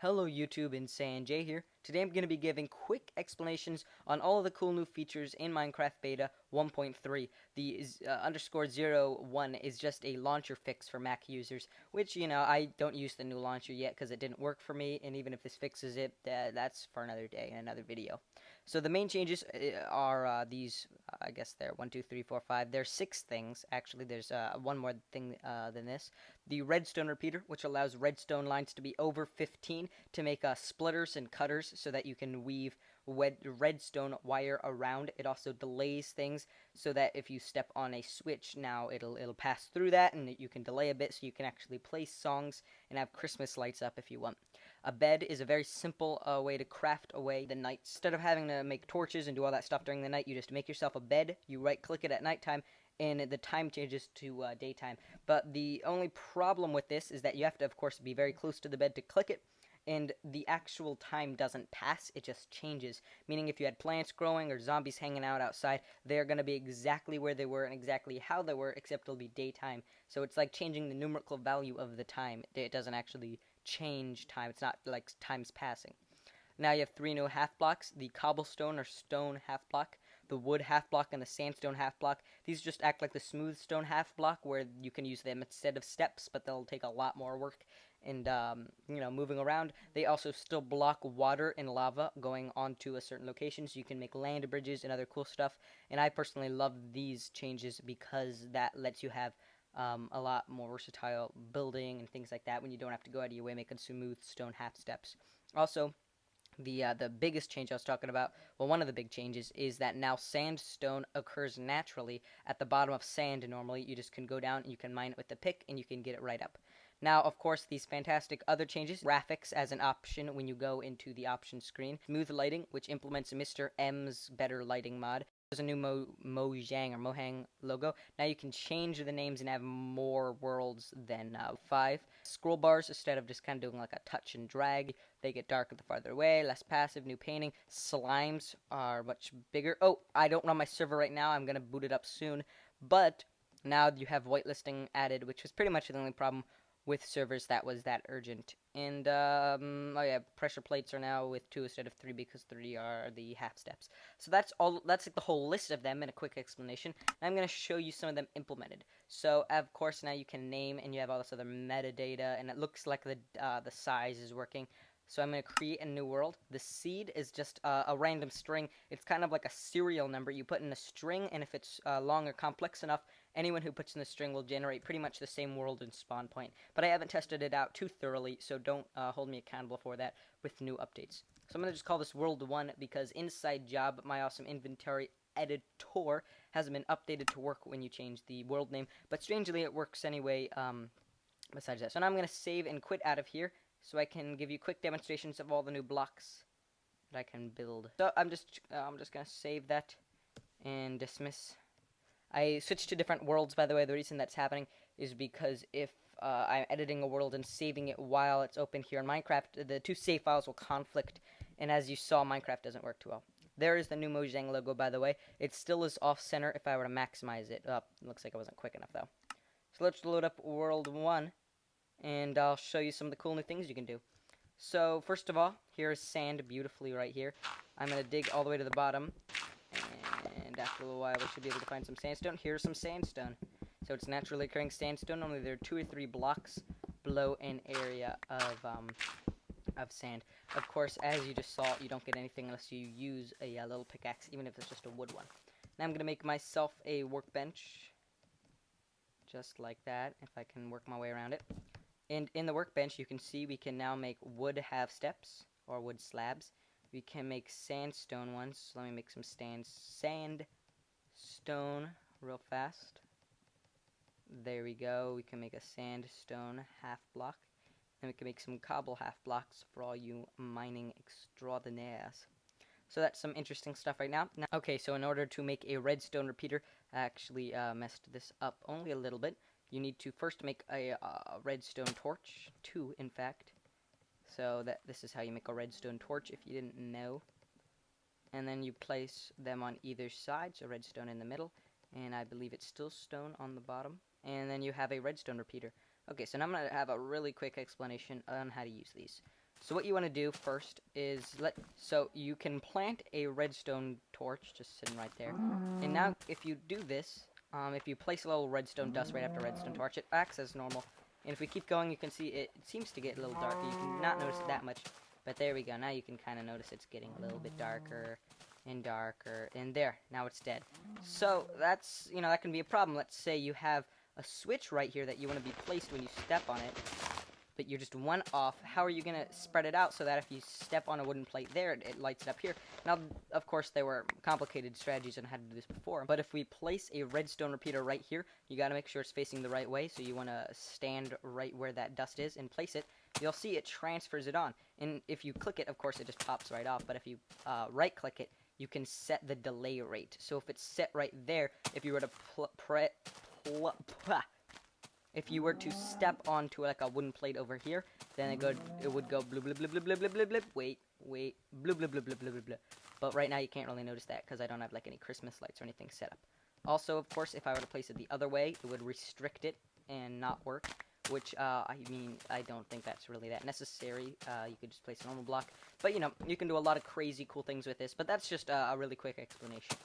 Hello YouTube, Insane J here. Today I'm going to be giving quick explanations on all of the cool new features in Minecraft Beta 1.3. The _01 is just a launcher fix for Mac users, which, I don't use the new launcher yet because it didn't work for me, and even if this fixes it, that's for another day in another video. So the main changes are these, I guess they're 1, 2, 3, 4, 5. There's 6 things, actually. There's one more thing than this. The redstone repeater, which allows redstone lines to be over 15 to make splitters and cutters so that you can weave redstone wire around. It also delays things so that if you step on a switch, now it'll pass through that, and you can delay a bit so you can actually play songs and have Christmas lights up if you want. A bed is a very simple way to craft away the night. Instead of having to make torches and do all that stuff during the night, you just make yourself a bed, you right-click it at nighttime, and the time changes to daytime. But the only problem with this is that you have to, of course, be very close to the bed to click it, and the actual time doesn't pass, it just changes. Meaning if you had plants growing or zombies hanging out outside, they're going to be exactly where they were and exactly how they were, except it'll be daytime. So it's like changing the numerical value of the time. It doesn't actually change time. It's not like time's passing. Now you have 3 new half blocks, the cobblestone or stone half block, the wood half block, and the sandstone half block. These just act like the smooth stone half block where you can use them instead of steps, but they'll take a lot more work and, moving around. They also still block water and lava going onto a certain location, so you can make land bridges and other cool stuff. And I personally love these changes because that lets you have a lot more versatile building and things like that when you don't have to go out of your way making smooth stone half steps. Also, the biggest change I was talking about, well, one of the big changes is that now sandstone occurs naturally at the bottom of sand. Normally, you just can go down and you can mine it with the pick and you can get it right up. Now, of course, these fantastic other changes, graphics as an option when you go into the options screen, smooth lighting, which implements Mr. M's better lighting mod. There's a new Mojang logo. Now you can change the names and have more worlds than 5. Scroll bars, instead of just kind of doing like a touch and drag, they get darker the farther away, less passive, new painting. Slimes are much bigger. Oh, I don't run my server right now. I'm going to boot it up soon. But now you have whitelisting added, which was pretty much the only problem with servers that was that urgent. And, oh yeah, pressure plates are now with 2 instead of 3 because 3 are the half steps. So that's all, that's like the whole list of them in a quick explanation. And I'm going to show you some of them implemented. So, of course, now you can name and you have all this other metadata, and it looks like the size is working. So I'm going to create a new world. The seed is just a random string. It's kind of like a serial number. You put in a string, and if it's long or complex enough, anyone who puts in the string will generate pretty much the same world and spawn point. But I haven't tested it out too thoroughly, so don't hold me accountable for that with new updates. So I'm going to just call this World 1 because inside job, my awesome inventory editor hasn't been updated to work when you change the world name. But strangely, it works anyway besides that. So now I'm going to save and quit out of here, so I can give you quick demonstrations of all the new blocks that I can build. So I'm just gonna save that and dismiss. I switched to different worlds, by the way. The reason that's happening is because if I'm editing a world and saving it while it's open here in Minecraft, the 2 save files will conflict, and as you saw, Minecraft doesn't work too well. There is the new Mojang logo, by the way. It still is off-center if I were to maximize it. Looks like I wasn't quick enough, though. So let's load up World 1. And I'll show you some of the cool new things you can do. So, first of all, here's sand beautifully right here. I'm going to dig all the way to the bottom, and after a little while we should be able to find some sandstone. Here's some sandstone. So it's naturally occurring sandstone, only there are 2 or 3 blocks below an area of sand. Of course, as you just saw, you don't get anything unless you use a little pickaxe, even if it's just a wood one. Now I'm going to make myself a workbench, just like that, if I can work my way around it. And in the workbench, you can see we can now make wood half steps, or wood slabs. We can make sandstone ones. So let me make some sandstone real fast. There we go. We can make a sandstone half block. And we can make some cobble half blocks for all you mining extraordinaires. So that's some interesting stuff right now. Okay, so in order to make a redstone repeater, I actually messed this up only a little bit. You need to first make a redstone torch, 2 in fact. So this is how you make a redstone torch if you didn't know. And then you place them on either side, so redstone in the middle, and I believe it's still stone on the bottom. And then you have a redstone repeater. Okay, so now I'm going to have a really quick explanation on how to use these. So what you want to do first is so you can plant a redstone torch just sitting right there. And now if you do this, if you place a little redstone dust right after redstone torch, it acts as normal. And if we keep going, you can see it seems to get a little darker. You can not notice it that much, but there we go. Now you can kind of notice it's getting a little bit darker and darker. And there, now it's dead. So that's, that can be a problem. Let's say you have a switch right here that you want to be placed when you step on it, but you're just one off. How are you going to spread it out so that if you step on a wooden plate there, it lights it up here? Now, of course, there were complicated strategies on how to do this before, but if we place a redstone repeater right here, you got to make sure it's facing the right way, so you want to stand right where that dust is and place it. You'll see it transfers it on, and if you click it, of course, it just pops right off, but if you right-click it, you can set the delay rate. So if it's set right there, if you were to if you were to step onto like a wooden plate over here, then it would go blub blub blub blub blub blub blub. Wait, blub blub blub blub blub blub. But right now you can't really notice that because I don't have like any Christmas lights or anything set up. Also, of course, if I were to place it the other way, it would restrict it and not work. Which I don't think that's really that necessary. You could just place a normal block, but you can do a lot of crazy cool things with this. But that's just a really quick explanation.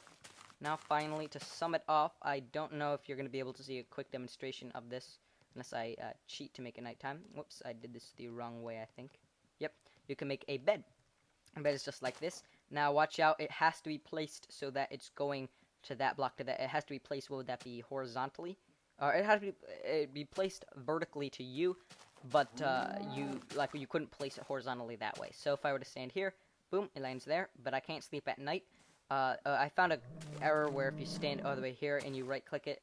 Now, finally, to sum it off, I don't know if you're going to be able to see a quick demonstration of this, unless I cheat to make it nighttime. Whoops, I did this the wrong way, I think. Yep, you can make a bed. A bed is just like this. Now, watch out, it has to be placed so that it's going to that block, to that. It has to be placed, what would that be, horizontally? It has to be placed vertically to you, but you couldn't place it horizontally that way. So if I were to stand here, boom, it lands there, but I can't sleep at night. I found an error where if you stand all the way here and you right-click it,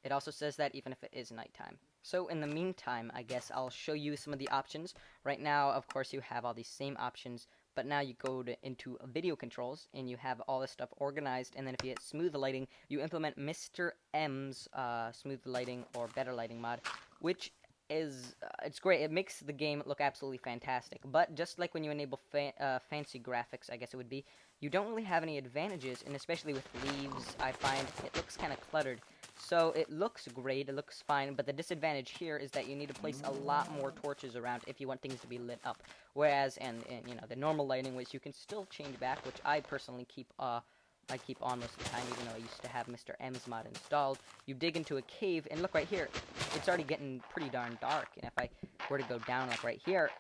it also says that even if it is nighttime. So in the meantime, I guess I'll show you some of the options. Right now, of course, you have all these same options, but now you go into video controls, and you have all this stuff organized, and then if you hit smooth lighting, you implement Mr. M's smooth lighting or better lighting mod, which is, it's great. It makes the game look absolutely fantastic, but just like when you enable fancy graphics, I guess it would be, you don't really have any advantages, and especially with leaves, I find it looks kind of cluttered. So it looks great, it looks fine, but the disadvantage here is that you need to place a lot more torches around if you want things to be lit up. Whereas, and the normal lighting, which you can still change back, which I personally keep on most of the time, even though I used to have Mr. M's mod installed. You dig into a cave, and look right here, it's already getting pretty darn dark, and if I were to go down like right here,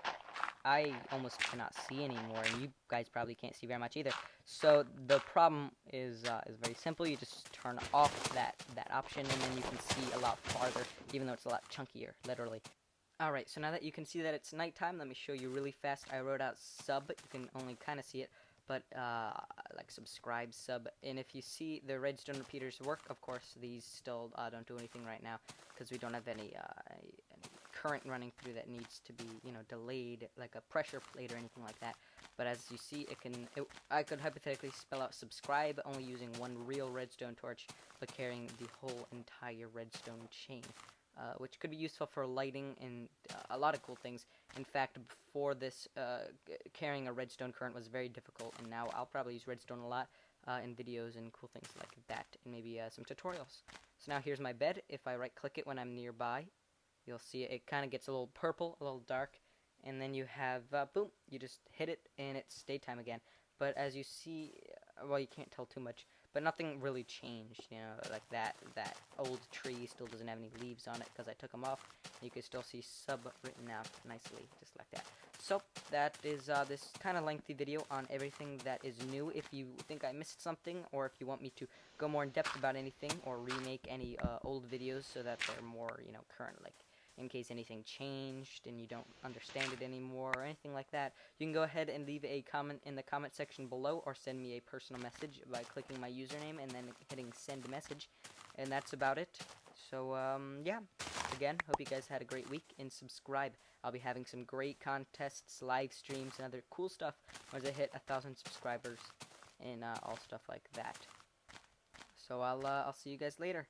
I almost cannot see anymore, and you guys probably can't see very much either. So the problem is very simple. You just turn off that option, and then you can see a lot farther, even though it's a lot chunkier, literally. Alright, so now that you can see that it's nighttime, let me show you really fast. I wrote out sub. You can only kind of see it, but like subscribe, sub. And if you see the redstone repeaters work, of course, these still don't do anything right now because we don't have any current running through that needs to be, delayed, like a pressure plate or anything like that. But as you see, I could hypothetically spell out subscribe only using one real redstone torch, but carrying the whole entire redstone chain, which could be useful for lighting and a lot of cool things. In fact, before this, carrying a redstone current was very difficult, and now I'll probably use redstone a lot in videos and cool things like that, and maybe some tutorials. So now here's my bed. If I right-click it when I'm nearby, you'll see it kind of gets a little purple, a little dark, and then you have, boom, you just hit it, and it's daytime again. But as you see, well, you can't tell too much, but nothing really changed, like that old tree still doesn't have any leaves on it because I took them off. You can still see sub written out nicely, just like that. So, that is this kind of lengthy video on everything that is new. If you think I missed something, or if you want me to go more in depth about anything, or remake any old videos so that they're more, current, like in case anything changed and you don't understand it anymore or anything like that, you can go ahead and leave a comment in the comment section below, or send me a personal message by clicking my username and then hitting send message. And that's about it. So, yeah. Again, hope you guys had a great week, and subscribe. I'll be having some great contests, live streams, and other cool stuff once I hit 1,000 subscribers, and all stuff like that. So I'll see you guys later.